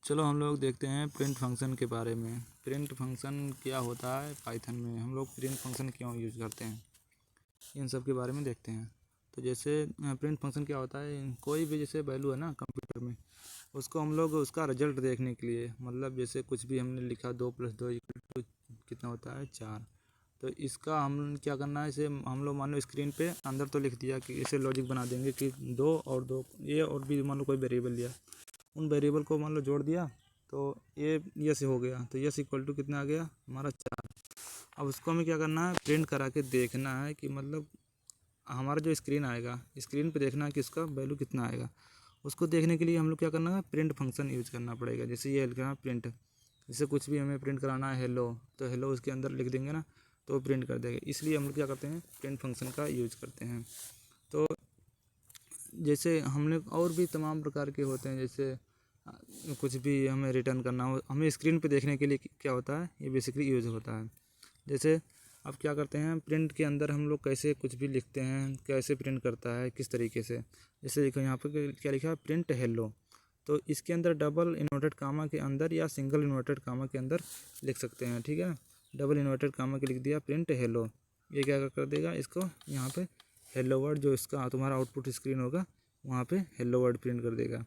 चलो हम लोग देखते हैं प्रिंट फंक्शन के बारे में। प्रिंट फंक्शन क्या होता है पाइथन में, हम लोग प्रिंट फंक्शन क्यों यूज़ करते हैं, इन सब के बारे में देखते हैं। तो जैसे प्रिंट फंक्शन क्या होता है, कोई भी जैसे वैल्यू है ना कंप्यूटर में, उसको हम लोग उसका रिजल्ट देखने के लिए, मतलब जैसे कुछ भी हमने लिखा 2 + 2 = कितना होता है 4। तो इसका हम क्या करना है, इसे हम लोग मान लो स्क्रीन पे अंदर तो लिख दिया कि इसे लॉजिक बना देंगे कि 2 और 2 ये और भी, मान लो कोई वेरिएबल लिया, उन वेरिएबल को मान लो जोड़ दिया तो ये यस हो गया। तो यस इक्वल टू कितना आ गया हमारा 4। अब उसको हमें क्या करना है, प्रिंट करा के देखना है कि मतलब हमारा जो स्क्रीन आएगा, स्क्रीन पे देखना है कि उसका वैल्यू कितना आएगा। उसको देखने के लिए हम लोग क्या करना है, प्रिंट फंक्शन यूज़ करना पड़ेगा। जैसे ये लिखना है प्रिंट, जैसे कुछ भी हमें प्रिंट कराना है हेलो, तो हेलो उसके अंदर लिख देंगे ना तो वो प्रिंट कर देगा। इसलिए हम लोग क्या करते हैं, प्रिंट फंक्शन का यूज़ करते हैं। तो जैसे हमने और भी तमाम प्रकार के होते हैं, जैसे कुछ भी हमें रिटर्न करना हो, हमें स्क्रीन पे देखने के लिए क्या होता है, ये बेसिकली यूज़ होता है। जैसे अब क्या करते हैं, प्रिंट के अंदर हम लोग कैसे कुछ भी लिखते हैं, कैसे प्रिंट करता है, किस तरीके से। जैसे देखो यहाँ पर क्या लिखा है, प्रिंट हेलो। तो इसके अंदर डबल इन्वर्टेड कामा के अंदर या सिंगल इन्वर्टेड कामा के अंदर लिख सकते हैं, ठीक है। डबल इन्वर्टेड कामा के लिख दिया प्रिंट हेलो, ये क्या कर देगा, इसको यहाँ पे हेलो वर्ड जो इसका तुम्हारा आउटपुट स्क्रीन होगा वहाँ पे हेलो वर्ड प्रिंट कर देगा।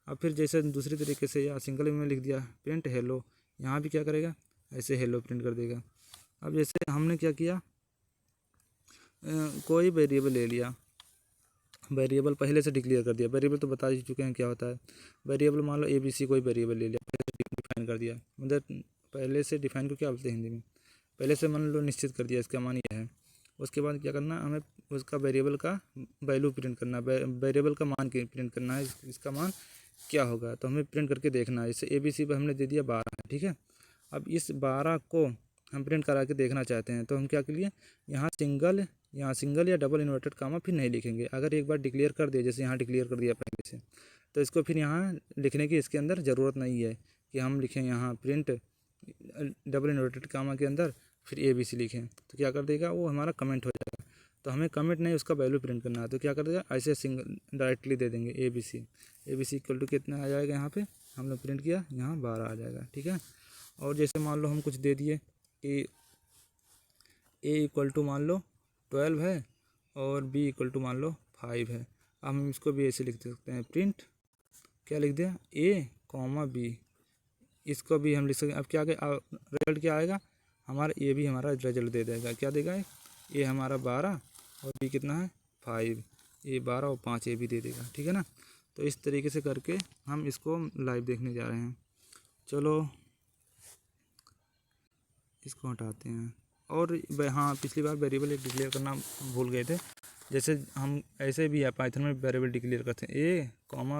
अब फिर जैसे दूसरी तरीके से या सिंगल में लिख दिया प्रिंट हेलो, यहाँ भी क्या करेगा, ऐसे हेलो प्रिंट कर देगा। अब जैसे हमने क्या किया, कोई वेरिएबल ले लिया, वेरिएबल पहले से डिक्लेयर कर दिया। वेरिएबल तो बता ही चुके हैं क्या होता है। वेरिएबल मान लो ABC कोई वेरिएबल ले लिया, पहले से डिफाइन कर दिया, मतलब पहले से डिफाइन को क्या बोलते हैं हिंदी में, पहले से मान लो निश्चित कर दिया इसका मान यह है। उसके बाद क्या करना, हमें उसका वेरिएबल का वैल्यू प्रिंट करना, वेरिएबल का मान प्रिंट करना है, इसका मान क्या होगा। तो हमें प्रिंट करके देखना है। जैसे ABC पर हमने दे दिया 12, ठीक है। अब इस 12 को हम प्रिंट करा के देखना चाहते हैं, तो हम क्या के लिए यहाँ सिंगल या डबल इन्वर्टेड कामा फिर नहीं लिखेंगे। अगर एक बार डिक्लेयर कर दिया, जैसे यहाँ डिक्लेयर कर दिया पहले से, तो इसको फिर यहाँ लिखने की इसके अंदर ज़रूरत नहीं है कि हम लिखें यहाँ प्रिंट डबल इन्वर्टेड कामा के अंदर फिर ABC लिखें, तो क्या कर देगा वो हमारा कमेंट हो जाएगा। तो हमें कमेंट नहीं, उसका वैल्यू प्रिंट करना है, तो क्या कर देगा, ऐसे सिंगल डायरेक्टली दे देंगे ABC इक्वल टू कितना आ जाएगा, यहाँ पे हमने प्रिंट किया यहाँ 12 आ जाएगा, ठीक है। और जैसे मान लो हम कुछ दे दिए कि A इक्वल टू मान लो 12 है और B इक्वल टू मान लो 5 है। अब हम इसको भी ऐसे लिख सकते हैं, प्रिंट क्या लिख दिया A, B, इसको भी हम लिख सकते हैं। अब क्या रिजल्ट क्या आएगा हमारा, A भी हमारा रिजल्ट दे देगा, क्या देगा, A हमारा 12 और B कितना है 5, A 12 और 5 A भी दे देगा, ठीक है ना। तो इस तरीके से करके हम इसको लाइव देखने जा रहे हैं। चलो इसको हटाते हैं। और हाँ, पिछली बार वेरिएबल एक डिक्लेयर करना भूल गए थे। जैसे हम ऐसे भी है पाइथन में वेरिएबल डिक्लेयर करते हैं A,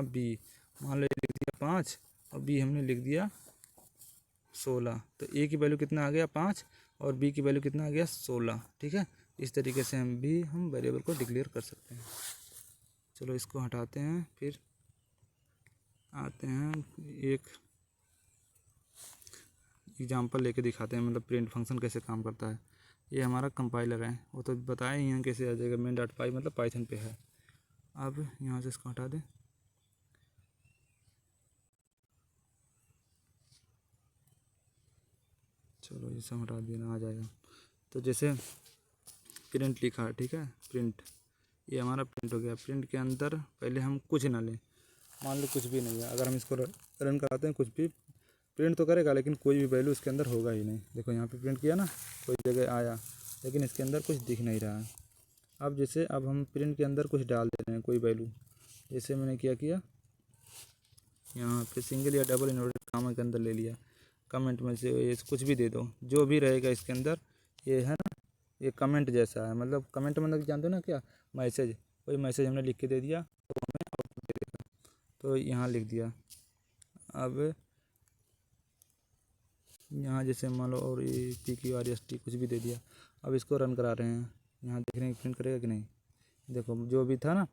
B, मान लो लिख दिया 5 और B हमने लिख दिया 16, तो A की वैल्यू कितना आ गया 5 और B की वैल्यू कितना आ गया 16, ठीक है। इस तरीके से हम वेरिएबल को डिक्लेयर कर सकते हैं। चलो इसको हटाते हैं, फिर आते हैं एक एग्जांपल लेके दिखाते हैं, मतलब प्रिंट फंक्शन कैसे काम करता है। ये हमारा कंपाइलर है, वो तो बताए ही हैं कैसे आ जाएगा, main.py मतलब पाइथन पे है। अब यहाँ से इसको हटा दें, चलो ये सब हटा देना, आ जाएगा। तो जैसे प्रिंट लिखा है, ठीक है, प्रिंट, ये हमारा प्रिंट हो गया। प्रिंट के अंदर पहले हम कुछ ना लें, मान लो कुछ भी नहीं है, अगर हम इसको रन कराते हैं कुछ भी प्रिंट तो करेगा, लेकिन कोई भी वैल्यू इसके अंदर होगा ही नहीं। देखो यहाँ पे प्रिंट किया ना, कोई जगह आया, लेकिन इसके अंदर कुछ दिख नहीं रहा है। अब जैसे अब हम प्रिंट के अंदर कुछ डाल दे रहे हैं, कोई वैल्यू, जैसे मैंने क्या किया, यहाँ पे सिंगल या डबल इन्वर्टेड कामा के अंदर ले लिया, कमेंट में से ये कुछ भी दे दो, जो भी रहेगा इसके अंदर ये है ना, ये कमेंट जैसा है। मतलब कमेंट मतलब जानते हो ना क्या, मैसेज, कोई मैसेज हमने लिख के दे दिया तो हमें आउटपुट दे देगा। तो यहाँ लिख दिया। अब यहाँ जैसे मान लो और ये PQRST कुछ भी दे दिया। अब इसको रन करा रहे हैं, यहाँ देख रहे हैं प्रिंट करेगा कि नहीं। देखो जो भी था ना,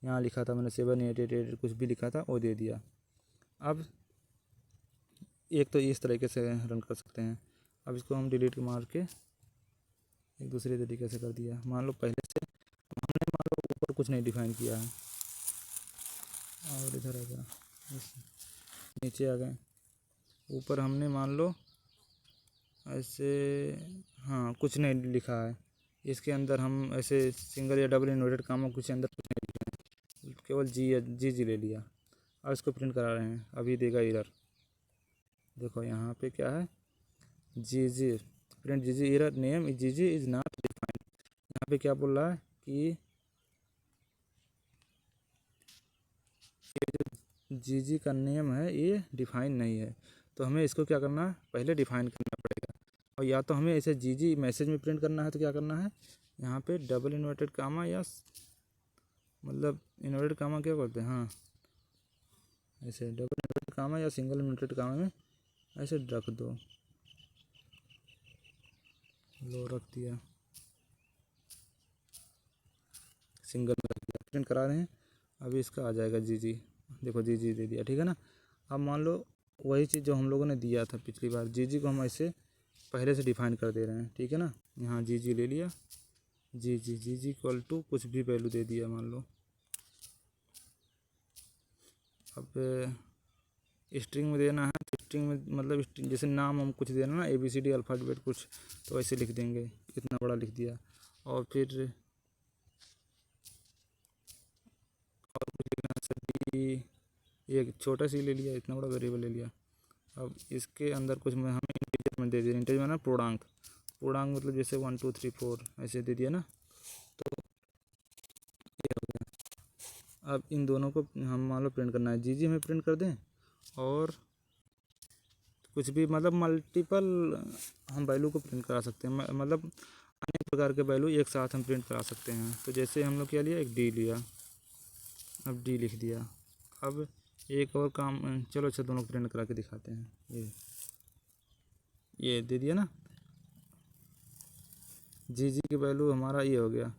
यहाँ लिखा था मैंने 7888 कुछ भी लिखा था वो दे दिया। अब एक तो इस तरीके से रन कर सकते हैं। अब इसको हम डिलीट मार के एक दूसरे तरीके से कर दिया। मान लो पहले से हमने मान लो ऊपर कुछ नहीं डिफाइन किया है, और इधर आ गया नीचे आ गए, ऊपर हमने मान लो ऐसे, हाँ कुछ नहीं लिखा है इसके अंदर, हम ऐसे सिंगल या डबल इन्वर्टेड कामा कुछ अंदर कुछ नहीं लिखा है, केवल जी ले लिया। अब इसको प्रिंट करा रहे हैं, अभी देगा एरर। देखो यहाँ पे क्या है, G print G error name G is not defined. यहाँ पे क्या बोल रहा है कि ये जो जी का नेम है ये डिफाइन नहीं है। तो हमें इसको क्या करना है, पहले डिफाइन करना पड़ेगा। और या तो हमें ऐसे जी मैसेज में प्रिंट करना है तो क्या करना है, यहाँ पे डबल इन्वर्टेड कामा या मतलब इन्वर्टेड कामा क्या करते हैं, हाँ ऐसे डबल इन्वर्टेड कामा या सिंगल इन्वर्टेड कामा में ऐसे रख दो। लो रख दिया, सिंगल में रख दिया, प्रिंट करा रहे हैं। अभी इसका आ जाएगा जी। देखो जी दे दिया, ठीक है ना। अब मान लो वही चीज़ जो हम लोगों ने दिया था पिछली बार, जी को हम ऐसे पहले से डिफाइन कर दे रहे हैं, ठीक है ना। यहाँ जी ले लिया, जी इक्वल टू कुछ भी वैल्यू दे दिया मान लो। अब स्ट्रिंग में देना है तो स्ट्रिंग में मतलब जैसे नाम हम कुछ देना ना, ABCD अल्फ़ाबेट कुछ, तो ऐसे लिख देंगे, इतना बड़ा लिख दिया। और फिर और कुछ लिखना सभी, एक छोटा सी ले लिया, इतना बड़ा वेरिएबल ले लिया। अब इसके अंदर कुछ में हमें इंटीजर में दे दिया, इंटीजर में ना पूर्णांक मतलब जैसे 1 2 3 4 ऐसे दे दिया ना, तो ये हो गया। अब इन दोनों को हम मान लो प्रिंट करना है, जी हमें प्रिंट कर दें, और कुछ भी मतलब मल्टीपल हम वैल्यू को प्रिंट करा सकते हैं, मतलब अनेक प्रकार के वैल्यू एक साथ हम प्रिंट करा सकते हैं। तो जैसे हम लोग क्या लिया, एक डी लिया, अब डी लिख दिया। अब एक और काम, चलो अच्छा दोनों प्रिंट करा के दिखाते हैं। ये दे दिया ना, जी की वैल्यू हमारा ये हो गया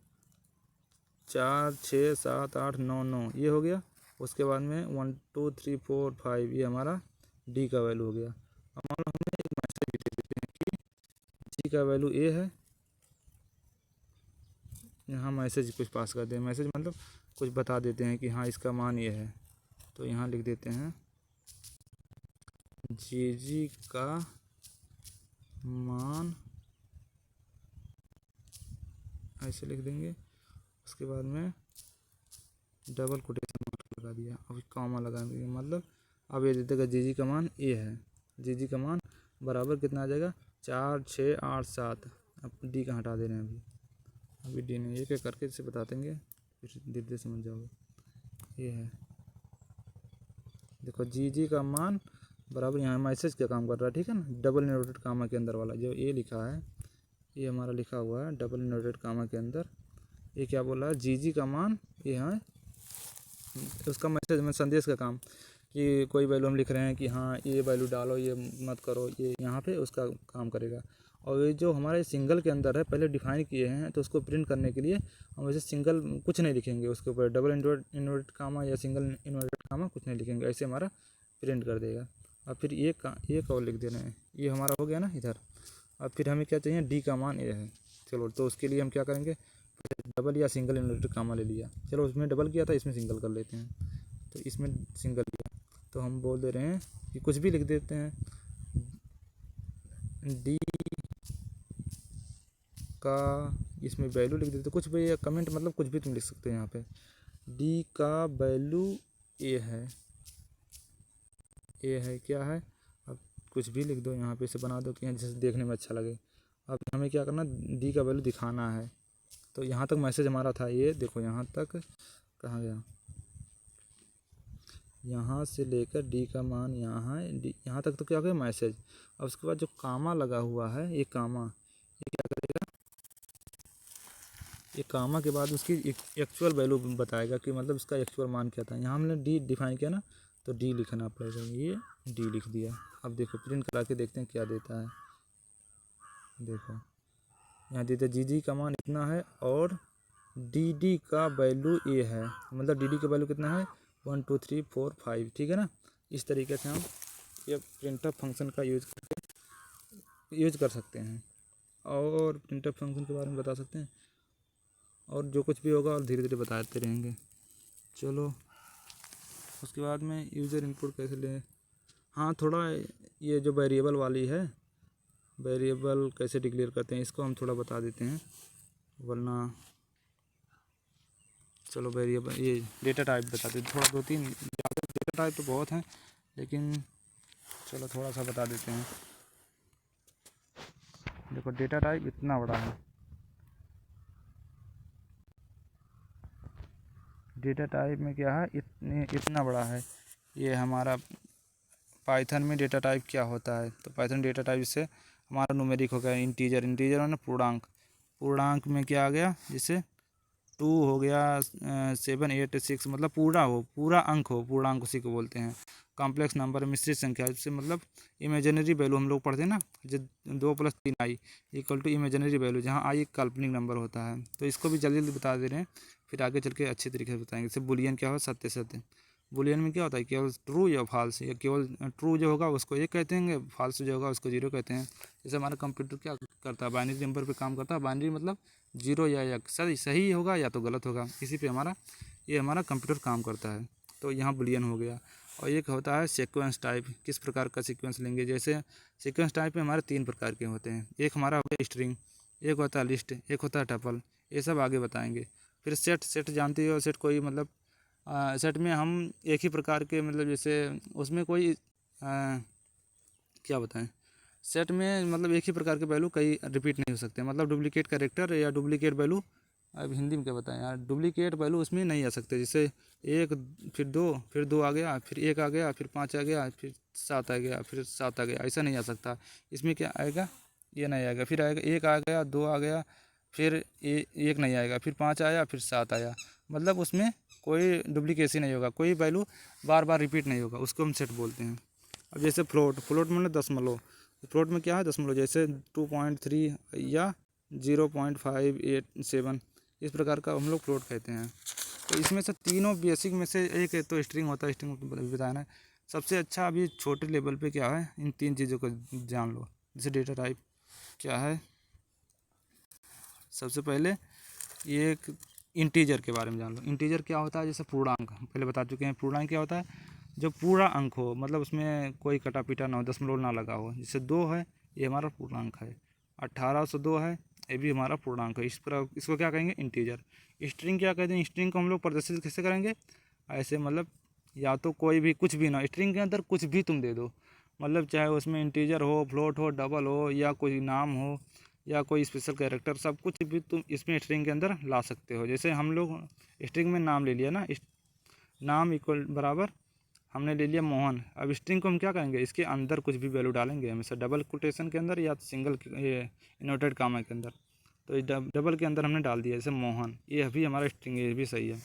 4 6 7 8 9 9 ये हो गया। उसके बाद में 1 2 3 4 5 ये हमारा डी का वैल्यू हो गया। अब मान लो हमें एक मैसेज भी दे देते हैं कि जी का वैल्यू ए है, यहाँ मैसेज कुछ पास कर दें, मैसेज मतलब कुछ बता देते हैं कि हाँ इसका मान ये है। तो यहाँ लिख देते हैं जी का मान, ऐसे लिख देंगे। उसके बाद में डबल कोटेशन मार्क लगा दिया, अब कॉमा लगा दिया, मतलब अब ये दे देगा जी का मान ए है। जी का मान बराबर कितना आ जाएगा, 4 6 8 7। अब डी का हटा दे रहे हैं अभी डी नहीं, एक एक करके इसे बता देंगे, फिर धीरे धीरे समझ जाओगे। ये है, देखो जी का मान बराबर यहाँ मैसेज का काम कर रहा है, ठीक है ना। डबल इन्वर्टेड कामा के अंदर वाला जो ये लिखा है, ये हमारा लिखा हुआ है डबल इन्वर्टेड कामा के अंदर। ये क्या बोल रहा है, जी का मान ये है, उसका मैसेज में संदेश का काम, कि कोई वैल्यू हम लिख रहे हैं कि हाँ ये वैल्यू डालो, ये मत करो, ये यहाँ पे उसका काम करेगा। और ये जो हमारे सिंगल के अंदर है पहले डिफाइन किए हैं, तो उसको प्रिंट करने के लिए हम वैसे सिंगल कुछ नहीं लिखेंगे, उसके ऊपर डबल इन्वर्टेड कामा या सिंगल इन्वर्टेड कामा कुछ नहीं लिखेंगे, ऐसे हमारा प्रिंट कर देगा। अब फिर एक और लिख दे रहे हैं, ये हमारा हो गया ना इधर। अब फिर हमें क्या चाहिए, डी का मान ये है। चलो तो उसके लिए हम क्या करेंगे, डबल या सिंगल इन्वर्टेड कामा ले लिया, चलो उसमें डबल किया था, इसमें सिंगल कर लेते हैं। तो इसमें सिंगल लिया, तो हम बोल दे रहे हैं कि कुछ भी लिख देते हैं, डी का इसमें वैल्यू लिख देते, कुछ भी कमेंट मतलब कुछ भी तुम लिख सकते हो यहाँ पे। डी का वैल्यू ए है क्या है, अब कुछ भी लिख दो यहाँ पे, इसे बना दो कि जैसे देखने में अच्छा लगे। अब हमें क्या करना, डी का वैल्यू दिखाना है। तो यहाँ तक मैसेज हमारा था, ये देखो यहाँ तक कहाँ गया, यहाँ से लेकर डी का मान यहाँ है, डी यहाँ तक तो क्या हो गया मैसेज। अब उसके बाद जो कामा लगा हुआ है, ये कामा, ये क्या करेगा, ये कामा के बाद उसकी एक्चुअल वैल्यू बताएगा कि मतलब इसका एक्चुअल मान क्या था। यहाँ हमने डी डिफाइन किया ना, तो डी लिखना पड़ेगा, ये डी लिख दिया। अब देखो प्रिंट करा के देखते हैं क्या देता है। देखो यहाँ देता जी का मान इतना है, और डी का वैल्यू ये है, मतलब डी का वैल्यू कितना है 1 2 3 4 5, ठीक है ना। इस तरीके से हम ये प्रिंटफ फंक्शन का यूज कर सकते हैं, और प्रिंटफ फंक्शन के बारे में बता सकते हैं, और जो कुछ भी होगा और धीरे धीरे बताते रहेंगे। चलो उसके बाद में यूज़र इनपुट कैसे लें, हाँ थोड़ा ये जो वेरिएबल वाली है, वेरिएबल कैसे डिक्लेयर करते हैं इसको हम थोड़ा बता देते हैं, वरना चलो वेरिएबल ये डेटा टाइप बता देते, थोड़ा 2-3 ज़्यादा डेटा टाइप तो बहुत हैं, लेकिन चलो थोड़ा सा बता देते हैं। देखो डेटा टाइप इतना बड़ा है, डेटा टाइप में क्या है, इतना बड़ा है। ये हमारा पाइथन में डेटा टाइप क्या होता है, तो पाइथन डेटा टाइप से हमारा न्यूमेरिक हो गया, इंटीजर, इंटीजर माने पूर्णांक, पूर्णांक में क्या आ गया, जैसे 2 हो गया, 7, 8, 6 मतलब पूरा हो, पूरा अंक हो, पूर्णांक उसी को बोलते हैं। कॉम्प्लेक्स नंबर मिश्रित संख्या, इससे मतलब इमेजिनरी वैल्यू हम लोग पढ़ते हैं ना, जो 2 + 3i equal to imaginary value, जहाँ आई एक काल्पनिक नंबर होता है। तो इसको भी जल्दी जल्दी बता दे रहे हैं, फिर आगे चल के अच्छे तरीके से बताएंगे। जैसे बुलियन क्या हो, सत्य सत्य, बुलियन में क्या होता है, केवल ट्रू या फॉल्स, या केवल ट्रू जो होगा उसको 1 कहते हैं, फॉल्स जो होगा उसको 0 कहते हैं। जैसे हमारा कंप्यूटर क्या करता है, बाइनरी नंबर पे काम करता है, बाइनरी मतलब 0 या 1, सही होगा या तो गलत होगा, इसी पे हमारा कंप्यूटर काम करता है। तो यहाँ बुलियन हो गया। और एक होता है सीक्वेंस टाइप, किस प्रकार का सीक्वेंस लेंगे, जैसे सीक्वेंस टाइप में हमारे 3 प्रकार के होते हैं। एक हमारा हो गया स्ट्रिंग, एक होता है लिस्ट, एक होता है टपल, ये सब आगे बताएंगे। फिर सेट, सेट जानते हो, सेट कोई मतलब सेट में हम एक ही प्रकार के मतलब जैसे उसमें कोई क्या बताएं, सेट में मतलब एक ही प्रकार के वैल्यू कई रिपीट नहीं हो सकते, मतलब डुप्लीकेट कैरेक्टर या डुप्लीकेट वैल्यू, अब हिंदी में क्या बताएं यार, डुप्लीकेट वैल्यू उसमें नहीं आ सकते। जैसे 1 फिर 2 आ गया, फिर 1 आ गया, फिर 5 आ गया, फिर 7 आ गया, फिर 7 आ गया, ऐसा नहीं आ सकता। इसमें क्या आएगा, ये नहीं आएगा, फिर आएगा 1 आ गया, 2 आ गया, फिर 1 नहीं आएगा, फिर 5 आया, फिर 7 आया, मतलब उसमें कोई डुप्लीकेसी नहीं होगा, कोई वैल्यू बार बार रिपीट नहीं होगा, उसको हम सेट बोलते हैं। अब जैसे फ्लोट, फ्लोट मतलब दशमलव, फ्लोट में क्या है दशमलव, जैसे 2.3 या 0.587, इस प्रकार का हम लोग फ्लोट कहते हैं। तो इसमें से तीनों बेसिक में से एक है तो स्ट्रिंग होता है, स्ट्रिंग बताना है। सबसे अच्छा अभी छोटे लेवल पे क्या है, इन 3 चीज़ों को जान लो। जैसे डेटा टाइप क्या है, सबसे पहले ये एक इंटीजर के बारे में जान लो। इंटीजर क्या होता है, जैसे पूर्णांक पहले बता चुके हैं। पूर्णांक क्या होता है, जो पूरा अंक हो, मतलब उसमें कोई कटा पीटा ना हो, दशमलव ना लगा हो। जैसे 2 है, ये हमारा पूर्णांक है। 1802 है, ये भी हमारा पूर्णांक है। इस पर इसको क्या कहेंगे, इंटीजर। स्ट्रिंग क्या कहते हैं, स्ट्रिंग को हम लोग प्रदर्शित कैसे करेंगे, ऐसे मतलब या तो कोई भी कुछ भी ना, स्ट्रिंग के अंदर कुछ भी तुम दे दो, मतलब चाहे उसमें इंटीजर हो, फ्लोट हो, डबल हो, या कोई नाम हो, या कोई स्पेशल कैरेक्टर, सब कुछ भी तुम इसमें स्ट्रिंग के अंदर ला सकते हो। जैसे हम लोग स्ट्रिंग में नाम ले लिया ना, नाम इक्वल बराबर हमने ले लिया मोहन। अब स्ट्रिंग को हम क्या करेंगे, इसके अंदर कुछ भी वैल्यू डालेंगे, हमेशा डबल कोटेशन के अंदर या सिंगल ये इन्वर्टेड कामा के अंदर। तो डबल के अंदर हमने डाल दिया, जैसे मोहन, ये अभी हमारा स्ट्रिंग है, ये भी सही है।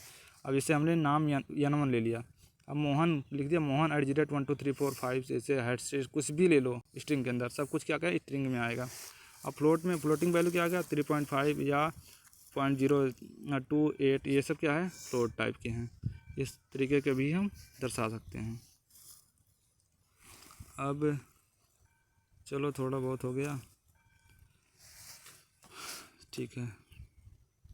अब जैसे हमने नाम यनमन ले लिया, अब मोहन लिख दिया, मोहन @1 2 3 4 5, जैसे हेड से कुछ भी ले लो स्ट्रिंग के अंदर, सब कुछ क्या क्या स्ट्रिंग में आएगा। अब फ्लोट में फ्लोटिंग वैल्यू क्या आ गया, 3.5 या 0.028, ये सब क्या है, फ्लोट टाइप के हैं। इस तरीके के भी हम दर्शा सकते हैं। अब चलो थोड़ा बहुत हो गया, ठीक है।